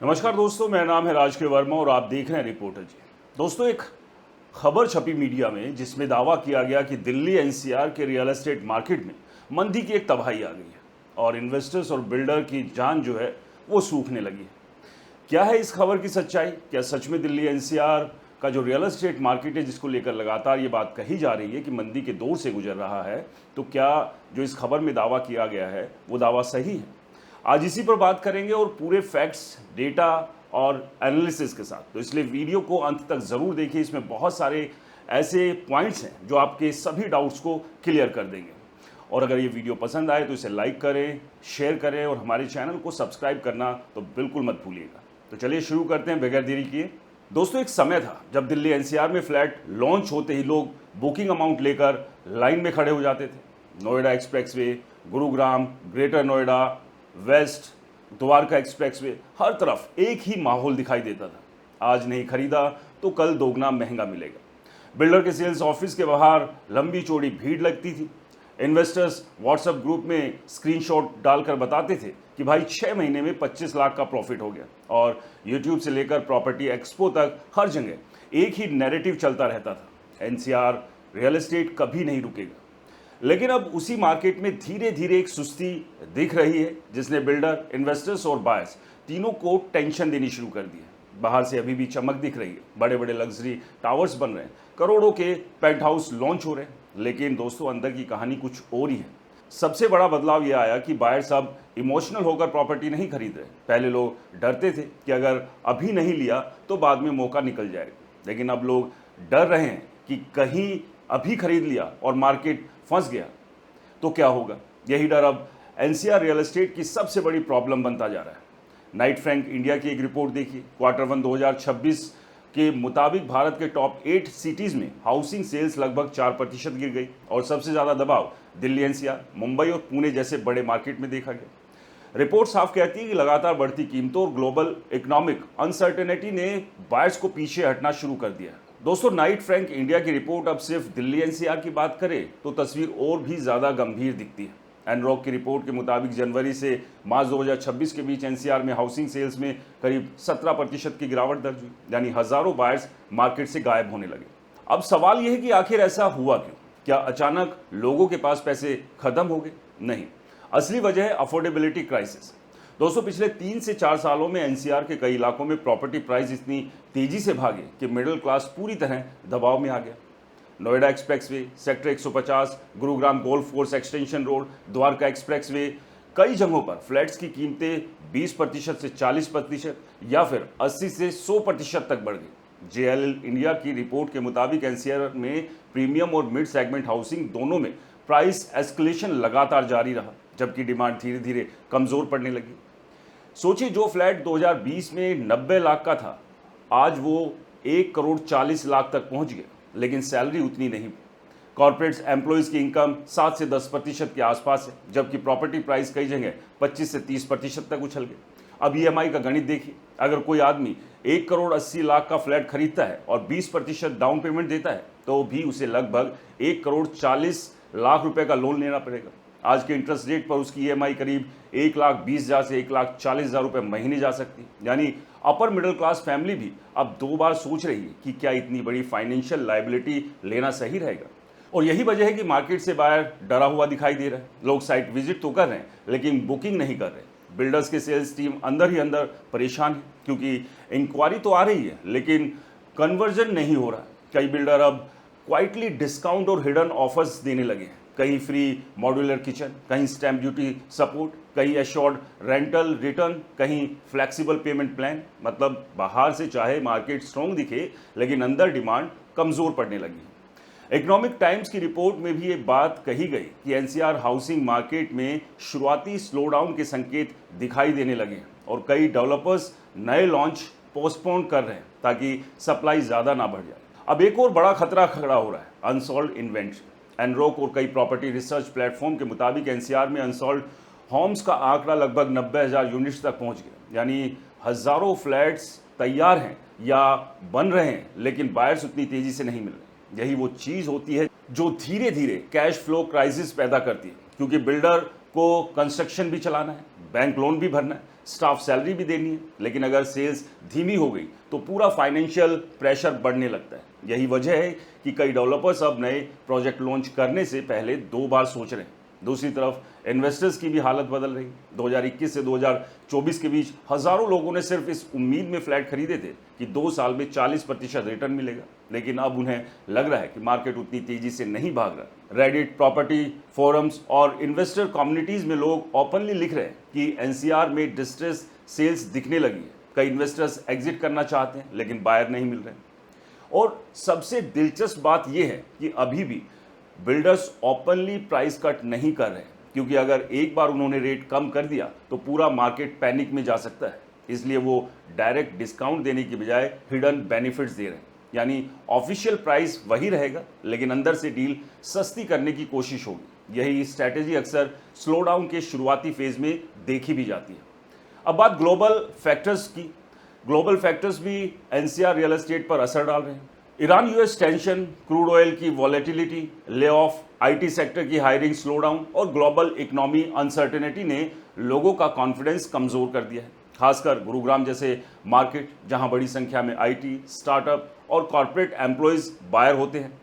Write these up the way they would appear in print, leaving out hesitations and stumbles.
नमस्कार दोस्तों, मेरा नाम है राज के वर्मा और आप देख रहे हैं रिपोर्टर जी। दोस्तों, एक खबर छपी मीडिया में जिसमें दावा किया गया कि दिल्ली एनसीआर के रियल एस्टेट मार्केट में मंदी की एक तबाही आ गई है और इन्वेस्टर्स और बिल्डर की जान जो है वो सूखने लगी है। क्या है इस खबर की सच्चाई? क्या सच में दिल्ली एनसीआर का जो रियल एस्टेट मार्केट है, जिसको लेकर लगातार ये बात कही जा रही है कि मंदी के दौर से गुजर रहा है, तो क्या जो इस खबर में दावा किया गया है वो दावा सही है? आज इसी पर बात करेंगे और पूरे फैक्ट्स, डेटा और एनालिसिस के साथ। तो इसलिए वीडियो को अंत तक ज़रूर देखिए। इसमें बहुत सारे ऐसे पॉइंट्स हैं जो आपके सभी डाउट्स को क्लियर कर देंगे। और अगर ये वीडियो पसंद आए तो इसे लाइक करें, शेयर करें और हमारे चैनल को सब्सक्राइब करना तो बिल्कुल मत भूलिएगा। तो चलिए शुरू करते हैं बगैर देरी किए। दोस्तों, एक समय था जब दिल्ली एनसीआर में फ्लैट लॉन्च होते ही लोग बुकिंग अमाउंट लेकर लाइन में खड़े हो जाते थे। Noida expressway, Gurugram, greater Noida, west, Dwarka expressway, हर तरफ एक ही माहौल दिखाई देता था। आज नहीं खरीदा तो कल दोगुना महंगा मिलेगा। बिल्डर के सेल्स ऑफिस के बाहर लंबी चौड़ी भीड़ लगती थी। इन्वेस्टर्स व्हाट्सएप ग्रुप में स्क्रीनशॉट डालकर बताते थे कि भाई 6 महीने में 25 लाख का प्रॉफिट हो गया। और यूट्यूब से लेकर प्रॉपर्टी एक्सपो तक हर जगह एक ही नैरेटिव चलता रहता था, एनसीआर रियल एस्टेट कभी नहीं रुकेगा। लेकिन अब उसी मार्केट में धीरे धीरे एक सुस्ती दिख रही है, जिसने बिल्डर, इन्वेस्टर्स और बायर्स तीनों को टेंशन देनी शुरू कर दी है। बाहर से अभी भी चमक दिख रही है, बड़े बड़े लग्जरी टावर्स बन रहे हैं, करोड़ों के पेंट हाउस लॉन्च हो रहे हैं, लेकिन दोस्तों अंदर की कहानी कुछ और ही है। सबसे बड़ा बदलाव यह आया कि बायर्स अब इमोशनल होकर प्रॉपर्टी नहीं खरीद रहे। पहले लोग डरते थे कि अगर अभी नहीं लिया तो बाद में मौका निकल जाएगा, लेकिन अब लोग डर रहे हैं कि कहीं अभी खरीद लिया और मार्केट फंस गया तो क्या होगा। यही डर अब एनसीआर रियल एस्टेट की सबसे बड़ी प्रॉब्लम बनता जा रहा है। नाइट फ्रैंक इंडिया की एक रिपोर्ट देखिए। Q1 2026 के मुताबिक भारत के टॉप 8 सिटीज़ में हाउसिंग सेल्स लगभग 4% गिर गई और सबसे ज़्यादा दबाव दिल्ली एनसीआर, मुंबई और पुणे जैसे बड़े मार्केट में देखा गया। रिपोर्ट साफ कहती है कि लगातार बढ़ती कीमतों और ग्लोबल इकोनॉमिक अनसर्टेनिटी ने बायर्स को पीछे हटना शुरू कर दिया। दोस्तों, नाइट फ्रैंक इंडिया की रिपोर्ट अब सिर्फ दिल्ली एनसीआर की बात करे तो तस्वीर और भी ज़्यादा गंभीर दिखती है। एनरॉक की रिपोर्ट के मुताबिक जनवरी से मार्च 2026 के बीच एनसीआर में हाउसिंग सेल्स में करीब 17% की गिरावट दर्ज हुई, यानी हजारों बायर्स मार्केट से गायब होने लगे। अब सवाल यह है कि आखिर ऐसा हुआ क्यों? क्या अचानक लोगों के पास पैसे खत्म हो गए? नहीं, असली वजह है अफोर्डेबिलिटी क्राइसिस। दोस्तों, पिछले 3 से 4 सालों में एनसीआर के कई इलाकों में प्रॉपर्टी प्राइस इतनी तेजी से भागे कि मिडिल क्लास पूरी तरह दबाव में आ गया। Noida expressway, sector 150, Gurugram golf course extension road, Dwarka expressway, कई जगहों पर फ्लैट्स की कीमतें 20% से 40% या फिर 80 से 100% तक बढ़ गई। जेएलएल इंडिया की रिपोर्ट के मुताबिक एनसीआर में प्रीमियम और मिड सेगमेंट हाउसिंग दोनों में प्राइस एस्केलेशन लगातार जारी रहा, जबकि डिमांड धीरे धीरे कमज़ोर पड़ने लगी। सोचिए, जो फ्लैट 2020 में 90 लाख का था, आज वो 1 करोड़ 40 लाख तक पहुंच गया, लेकिन सैलरी उतनी नहीं। कॉर्पोरेट्स एम्प्लॉयज़ की इनकम 7 से 10% के आसपास है, जबकि प्रॉपर्टी प्राइस कई जगह 25 से 30% तक उछल गए। अब ईएमआई का गणित देखिए। अगर कोई आदमी 1 करोड़ 80 लाख का फ्लैट खरीदता है और 20% डाउन पेमेंट देता है, तो भी उसे लगभग 1 करोड़ 40 लाख रुपए का लोन लेना पड़ेगा। आज के इंटरेस्ट रेट पर उसकी ईएमआई करीब 1,20,000 से 1,40,000 रुपये महीने जा सकती है। यानी अपर मिडिल क्लास फैमिली भी अब 2 बार सोच रही है कि क्या इतनी बड़ी फाइनेंशियल लायबिलिटी लेना सही रहेगा। और यही वजह है कि मार्केट से बाहर डरा हुआ दिखाई दे रहा है। लोग साइट विजिट तो कर रहे हैं, लेकिन बुकिंग नहीं कर रहे। बिल्डर्स के सेल्स टीम अंदर ही अंदर परेशान है, क्योंकि इंक्वायरी तो आ रही है लेकिन कन्वर्जन नहीं हो रहा है। कई बिल्डर अब क्वाइटली डिस्काउंट और हिडन ऑफर्स देने लगे हैं। कहीं फ्री मॉड्यूलर किचन, कहीं स्टैम्प ड्यूटी सपोर्ट, कहीं एश्योर्ड रेंटल रिटर्न, कहीं फ्लेक्सिबल पेमेंट प्लान। मतलब बाहर से चाहे मार्केट स्ट्रॉन्ग दिखे, लेकिन अंदर डिमांड कमज़ोर पड़ने लगी। इकोनॉमिक टाइम्स की रिपोर्ट में भी ये बात कही गई कि एनसीआर हाउसिंग मार्केट में शुरुआती स्लोडाउन के संकेत दिखाई देने लगे हैं और कई डेवलपर्स नए लॉन्च पोस्टपोन कर रहे हैं ताकि सप्लाई ज़्यादा ना बढ़ जाए। अब एक और बड़ा खतरा खड़ा हो रहा है, अनसोल्ड इन्वेंट्री। एनरॉक और कई प्रॉपर्टी रिसर्च प्लेटफॉर्म के मुताबिक एनसीआर में अनसोल्ड होम्स का आंकड़ा लगभग 90,000 यूनिट्स तक पहुंच गया। यानी हज़ारों फ्लैट्स तैयार हैं या बन रहे हैं, लेकिन बायर्स उतनी तेज़ी से नहीं मिल रहे। यही वो चीज़ होती है जो धीरे धीरे कैश फ्लो क्राइसिस पैदा करती है, क्योंकि बिल्डर को कंस्ट्रक्शन भी चलाना है, बैंक लोन भी भरना है, स्टाफ सैलरी भी देनी है, लेकिन अगर सेल्स धीमी हो गई तो पूरा फाइनेंशियल प्रेशर बढ़ने लगता है। यही वजह है कि कई डेवलपर्स अब नए प्रोजेक्ट लॉन्च करने से पहले 2 बार सोच रहे हैं। दूसरी तरफ इन्वेस्टर्स की भी हालत बदल रही। 2021 से 2024 के बीच हजारों लोगों ने सिर्फ इस उम्मीद में फ्लैट खरीदे थे कि 2 साल में 40% रिटर्न मिलेगा, लेकिन अब उन्हें लग रहा है कि मार्केट उतनी तेजी से नहीं भाग रहा। रेडिट, प्रॉपर्टी फोरम्स और इन्वेस्टर कम्युनिटीज में लोग ओपनली लिख रहे हैं कि एनसीआर में डिस्ट्रेस सेल्स दिखने लगी है। कई इन्वेस्टर्स एग्जिट करना चाहते हैं, लेकिन बायर नहीं मिल रहे। और सबसे दिलचस्प बात यह है कि अभी भी बिल्डर्स ओपनली प्राइस कट नहीं कर रहे, क्योंकि अगर एक बार उन्होंने रेट कम कर दिया तो पूरा मार्केट पैनिक में जा सकता है। इसलिए वो डायरेक्ट डिस्काउंट देने की बजाय हिडन बेनिफिट्स दे रहे हैं, यानी ऑफिशियल प्राइस वही रहेगा, लेकिन अंदर से डील सस्ती करने की कोशिश होगी। यही स्ट्रैटेजी अक्सर स्लो डाउन के शुरुआती फेज में देखी भी जाती है। अब बात ग्लोबल फैक्टर्स की। ग्लोबल फैक्टर्स भी एनसीआर रियल एस्टेट पर असर डाल रहे हैं। Iran US tension, crude oil की volatility, lay off, IT sector की हायरिंग स्लो डाउन और ग्लोबल इकोनॉमी अनसर्टेनिटी ने लोगों का कॉन्फिडेंस कमजोर कर दिया है। खासकर गुरुग्राम जैसे मार्केट, जहां बड़ी संख्या में आईटी, स्टार्टअप और कॉर्पोरेट एम्प्लॉयज बायर होते हैं,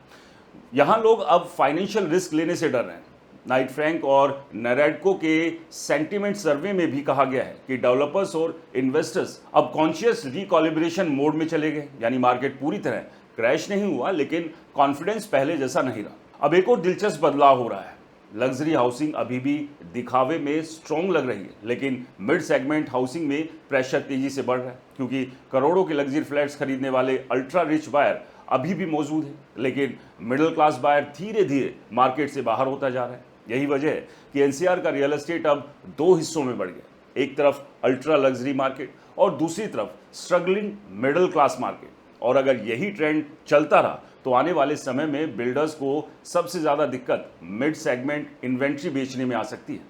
यहां लोग अब फाइनेंशियल रिस्क लेने से डर रहे हैं। नाइट फ्रैंक और नैरेडको के सेंटीमेंट सर्वे में भी कहा गया है कि डेवलपर्स और इन्वेस्टर्स अब कॉन्शियस रिकॉलिब्रेशन मोड में चले गए, यानी मार्केट पूरी तरह क्रैश नहीं हुआ, लेकिन कॉन्फिडेंस पहले जैसा नहीं रहा। अब एक और दिलचस्प बदलाव हो रहा है। लग्जरी हाउसिंग अभी भी दिखावे में स्ट्रॉन्ग लग रही है, लेकिन मिड सेगमेंट हाउसिंग में प्रेशर तेजी से बढ़ रहा है, क्योंकि करोड़ों के लग्जरी फ्लैट्स खरीदने वाले अल्ट्रा रिच बायर अभी भी मौजूद है, लेकिन मिडिल क्लास बायर धीरे धीरे मार्केट से बाहर होता जा रहा है। यही वजह है कि एनसीआर का रियल एस्टेट अब 2 हिस्सों में बढ़ गया। एक तरफ अल्ट्रा लग्जरी मार्केट और दूसरी तरफ स्ट्रगलिंग मिडिल क्लास मार्केट। और अगर यही ट्रेंड चलता रहा तो आने वाले समय में बिल्डर्स को सबसे ज़्यादा दिक्कत मिड सेगमेंट इन्वेंट्री बेचने में आ सकती है।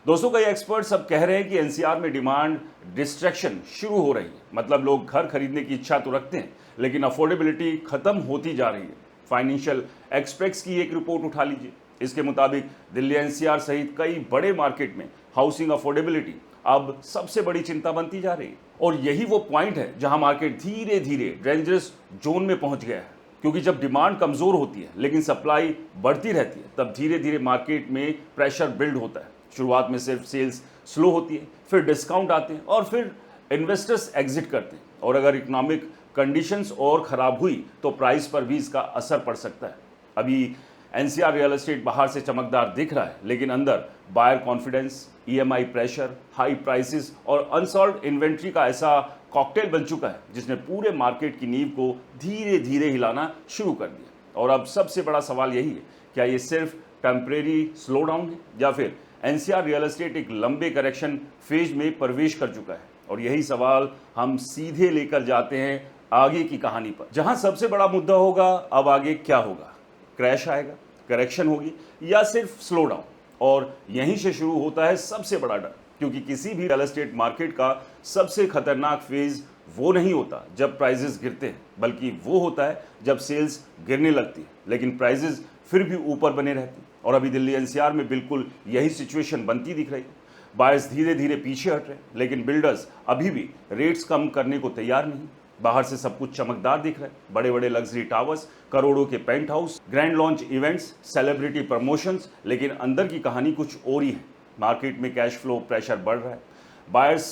दोस्तों, कई एक्सपर्ट्स अब कह रहे हैं कि एनसीआर में डिमांड डिस्ट्रैक्शन शुरू हो रही है। मतलब लोग घर खरीदने की इच्छा तो रखते हैं, लेकिन अफोर्डेबिलिटी खत्म होती जा रही है। फाइनेंशियल एक्सप्रेस की एक रिपोर्ट उठा लीजिए। इसके मुताबिक दिल्ली एनसीआर सहित कई बड़े मार्केट में हाउसिंग अफोर्डेबिलिटी अब सबसे बड़ी चिंता बनती जा रही है। और यही वो पॉइंट है जहां मार्केट धीरे धीरे डेंजरस जोन में पहुंच गया है, क्योंकि जब डिमांड कमजोर होती है लेकिन सप्लाई बढ़ती रहती है, तब धीरे धीरे मार्केट में प्रेशर बिल्ड होता है। शुरुआत में सिर्फ सेल्स स्लो होती है, फिर डिस्काउंट आते हैं और फिर इन्वेस्टर्स एग्जिट करते हैं। और अगर इकोनॉमिक कंडीशंस और खराब हुई तो प्राइस पर भी इसका असर पड़ सकता है। अभी एनसीआर रियल एस्टेट बाहर से चमकदार दिख रहा है, लेकिन अंदर buyer confidence, EMI pressure, high prices और अनसॉल्व्ड इन्वेंट्री का ऐसा कॉकटेल बन चुका है जिसने पूरे मार्केट की नींव को धीरे धीरे हिलाना शुरू कर दिया। और अब सबसे बड़ा सवाल यही है, क्या ये सिर्फ टेम्परेरी स्लो डाउन है या फिर एनसीआर रियल एस्टेट एक लंबे करेक्शन फेज में प्रवेश कर चुका है? और यही सवाल हम सीधे लेकर जाते हैं आगे की कहानी पर, जहां सबसे बड़ा मुद्दा होगा अब आगे क्या होगा। क्रैश आएगा, करेक्शन होगी या सिर्फ स्लो डाउन? और यहीं से शुरू होता है सबसे बड़ा डर, क्योंकि किसी भी रियल एस्टेट मार्केट का सबसे खतरनाक फेज वो नहीं होता जब प्राइसेस गिरते हैं, बल्कि वो होता है जब सेल्स गिरने लगती है लेकिन प्राइसेस फिर भी ऊपर बने रहते हैं। और अभी दिल्ली एनसीआर में बिल्कुल यही सिचुएशन बनती दिख रही है। बायर्स धीरे धीरे पीछे हट रहे हैं, लेकिन बिल्डर्स अभी भी रेट्स कम करने को तैयार नहीं। बाहर से सब कुछ चमकदार दिख रहा है, बड़े बड़े लग्जरी टावर्स, करोड़ों के penthouse, grand launch events, celebrity promotions, लेकिन अंदर की कहानी कुछ और ही है। मार्केट में कैश फ्लो प्रेशर बढ़ रहा है, बायर्स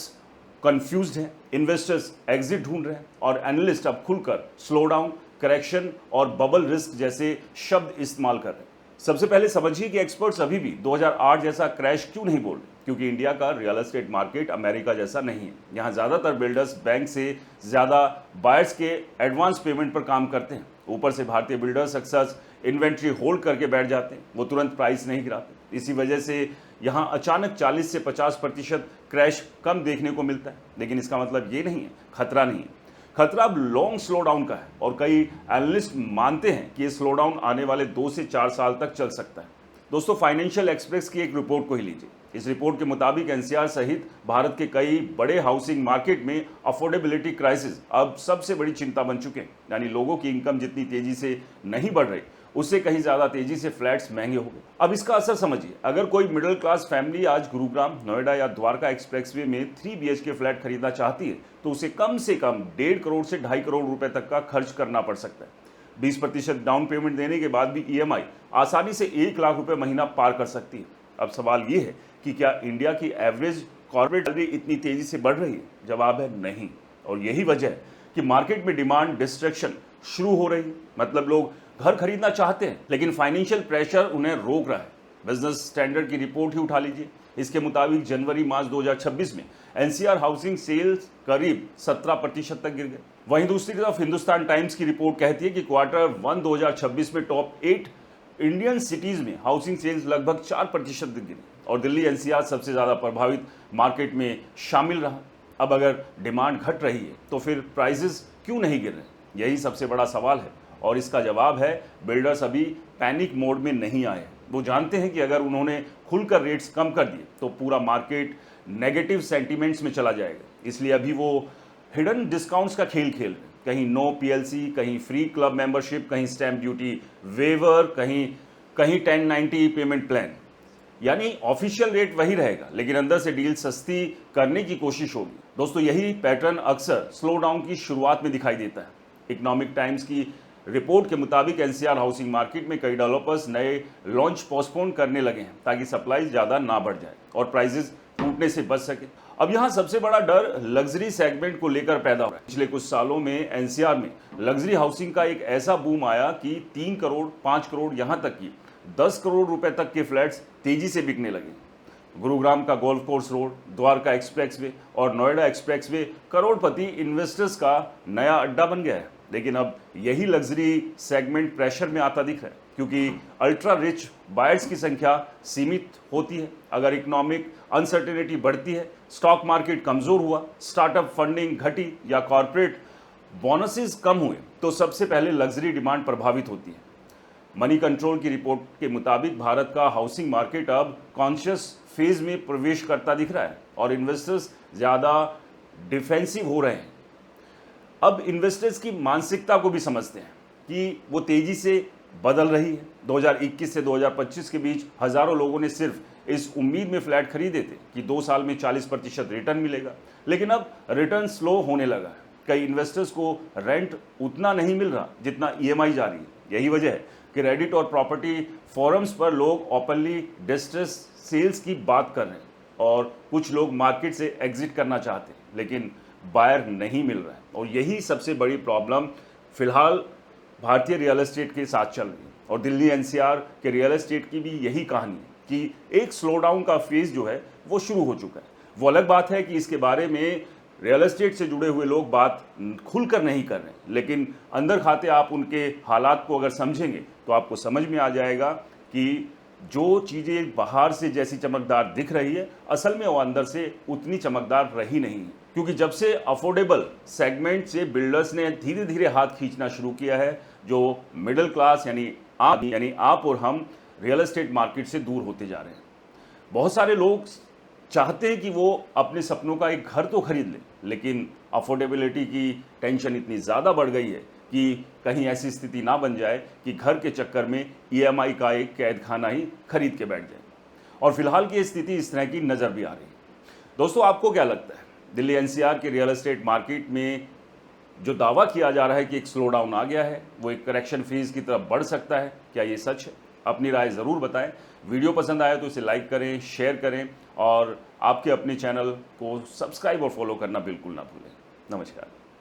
कंफ्यूज्ड हैं, इन्वेस्टर्स एग्जिट ढूंढ रहे हैं और एनालिस्ट अब खुलकर स्लो डाउन, करेक्शन और बबल रिस्क जैसे शब्द इस्तेमाल कर रहे हैं। सबसे पहले समझिए कि एक्सपर्ट्स अभी भी 2008 जैसा क्रैश क्यों नहीं बोल रहे, क्योंकि इंडिया का रियल एस्टेट मार्केट अमेरिका जैसा नहीं है। यहाँ ज़्यादातर बिल्डर्स बैंक से ज़्यादा बायर्स के एडवांस पेमेंट पर काम करते हैं। ऊपर से भारतीय बिल्डर्स अक्सर इन्वेंट्री होल्ड करके बैठ जाते हैं, वो तुरंत प्राइस नहीं गिराते। इसी वजह से यहाँ अचानक 40 से 50% क्रैश कम देखने को मिलता है। लेकिन इसका मतलब ये नहीं है खतरा नहीं है। खतरा अब लॉन्ग स्लो डाउन का है और कई एनालिस्ट मानते हैं कि ये स्लो डाउन आने वाले 2 से 4 साल तक चल सकता है। दोस्तों फाइनेंशियल एक्सप्रेस की एक रिपोर्ट को ही लीजिए। इस रिपोर्ट के मुताबिक एनसीआर सहित भारत के कई बड़े हाउसिंग मार्केट में अफोर्डेबिलिटी क्राइसिस अब सबसे बड़ी चिंता बन चुके हैं। यानी लोगों की इनकम जितनी तेजी से नहीं बढ़ रही, उससे कहीं ज्यादा तेजी से फ्लैट्स महंगे हो गए। अब इसका असर समझिए। अगर कोई मिडिल क्लास फैमिली आज गुरुग्राम, नोएडा या द्वारका एक्सप्रेसवे में 3 BHK फ्लैट खरीदना चाहती है तो उसे कम से कम 1.5 करोड़ से 2.5 करोड़ रुपए तक का खर्च करना पड़ सकता है। 20% डाउन पेमेंट देने के बाद भी EMI आसानी से 1 लाख रुपए महीना पार कर सकती है। अब सवाल ये है कि क्या इंडिया की एवरेज कॉर्पोरेट सैलरी इतनी तेजी से बढ़ रही है? जवाब है नहीं। और यही वजह है कि मार्केट में डिमांड डिस्ट्रैक्शन शुरू हो रही है। मतलब लोग घर खरीदना चाहते हैं लेकिन फाइनेंशियल प्रेशर उन्हें रोक रहा है। बिजनेस स्टैंडर्ड की रिपोर्ट ही उठा लीजिए। इसके मुताबिक जनवरी-मार्च 2026 में एनसीआर हाउसिंग सेल्स करीब 17% तक गिर गए। वहीं दूसरी तरफ हिंदुस्तान टाइम्स की रिपोर्ट कहती है कि Q1 2026 में टॉप 8 इंडियन सिटीज में हाउसिंग सेल्स लगभग 4% गिरी और दिल्ली एनसीआर सबसे ज्यादा प्रभावित मार्केट में शामिल रहा। अब अगर डिमांड घट रही है तो फिर प्राइसेस क्यों नहीं गिर रहे? यही सबसे बड़ा सवाल है और इसका जवाब है बिल्डर्स अभी पैनिक मोड में नहीं आए। वो जानते हैं कि अगर उन्होंने खुलकर रेट्स कम कर दिए तो पूरा मार्केट नेगेटिव सेंटीमेंट्स में चला जाएगा। इसलिए अभी वो हिडन डिस्काउंट्स का खेल खेल रहे हैं। कहीं नो PLC, कहीं फ्री क्लब मेंबरशिप, कहीं स्टैम्प ड्यूटी वेवर, कहीं 1090 पेमेंट प्लान। यानी ऑफिशियल रेट वही रहेगा लेकिन अंदर से डील सस्ती करने की कोशिश होगी। दोस्तों यही पैटर्न अक्सर स्लो डाउन की शुरुआत में दिखाई देता है। इकोनॉमिक टाइम्स की रिपोर्ट के मुताबिक एनसीआर हाउसिंग मार्केट में कई डेवलपर्स नए लॉन्च पोस्टपोन करने लगे हैं ताकि सप्लाई ज़्यादा ना बढ़ जाए और प्राइसेस टूटने से बच सके। अब यहाँ सबसे बड़ा डर लग्जरी सेगमेंट को लेकर पैदा हो रहा है। पिछले कुछ सालों में एनसीआर में लग्जरी हाउसिंग का एक ऐसा बूम आया कि 3 करोड़, 5 करोड़, यहाँ तक कि 10 करोड़ रुपए तक के फ्लैट्स तेजी से बिकने लगे। गुरुग्राम का golf course road, Dwarka expressway और नोएडा एक्सप्रेसवे करोड़पति इन्वेस्टर्स का नया अड्डा बन गया है। लेकिन अब यही लग्जरी सेगमेंट प्रेशर में आता दिख रहा है क्योंकि अल्ट्रा रिच बायर्स की संख्या सीमित होती है। अगर इकोनॉमिक अनसर्टेनिटी बढ़ती है, स्टॉक मार्केट कमजोर हुआ, स्टार्टअप फंडिंग घटी या कॉर्पोरेट बोनसेस कम हुए तो सबसे पहले लग्जरी डिमांड प्रभावित होती है। मनी कंट्रोल की रिपोर्ट के मुताबिक भारत का हाउसिंग मार्केट अब कॉन्शियस फेज में प्रवेश करता दिख रहा है और इन्वेस्टर्स ज़्यादा डिफेंसिव हो रहे हैं। अब इन्वेस्टर्स की मानसिकता को भी समझते हैं कि वो तेजी से बदल रही है। 2021 से 2025 के बीच हजारों लोगों ने सिर्फ इस उम्मीद में फ्लैट खरीदे थे कि 2 साल में 40% रिटर्न मिलेगा, लेकिन अब रिटर्न स्लो होने लगा है। कई इन्वेस्टर्स को रेंट उतना नहीं मिल रहा जितना EMI जा रही है। यही वजह है कि रेडिट और प्रॉपर्टी फोरम्स पर लोग ओपनली डिस्ट्रेस सेल्स की बात कर रहे हैं और कुछ लोग मार्केट से एग्जिट करना चाहते हैं लेकिन बायर नहीं मिल रहा है। और यही सबसे बड़ी प्रॉब्लम फिलहाल भारतीय रियल एस्टेट के साथ चल रही है और दिल्ली NCR के रियल एस्टेट की भी यही कहानी है कि एक स्लो डाउन का फेज जो है वो शुरू हो चुका है। वो अलग बात है कि इसके बारे में रियल एस्टेट से जुड़े हुए लोग बात खुलकर नहीं कर रहे, लेकिन अंदर खाते आप उनके हालात को अगर समझेंगे तो आपको समझ में आ जाएगा कि जो चीज़ें बाहर से जैसी चमकदार दिख रही है असल में वो अंदर से उतनी चमकदार रही नहीं है। क्योंकि जब से अफोर्डेबल सेगमेंट से बिल्डर्स ने धीरे धीरे हाथ खींचना शुरू किया है, जो मिडिल क्लास यानी आप और हम रियल एस्टेट मार्केट से दूर होते जा रहे हैं। बहुत सारे लोग चाहते हैं कि वो अपने सपनों का एक घर तो खरीद लें, लेकिन अफोर्डेबिलिटी की टेंशन इतनी ज़्यादा बढ़ गई है कि कहीं ऐसी स्थिति ना बन जाए कि घर के चक्कर में EMI का एक कैद खाना ही खरीद के बैठ जाए। और फिलहाल की स्थिति इस तरह की नज़र भी आ रही है। दोस्तों आपको क्या लगता है, दिल्ली NCR के रियल एस्टेट मार्केट में जो दावा किया जा रहा है कि एक स्लो डाउन आ गया है वो एक करेक्शन फेज की तरफ बढ़ सकता है, क्या ये सच है? अपनी राय ज़रूर बताएं। वीडियो पसंद आया तो इसे लाइक करें, शेयर करें और आपके अपने चैनल को सब्सक्राइब और फॉलो करना बिल्कुल ना भूलें। नमस्कार।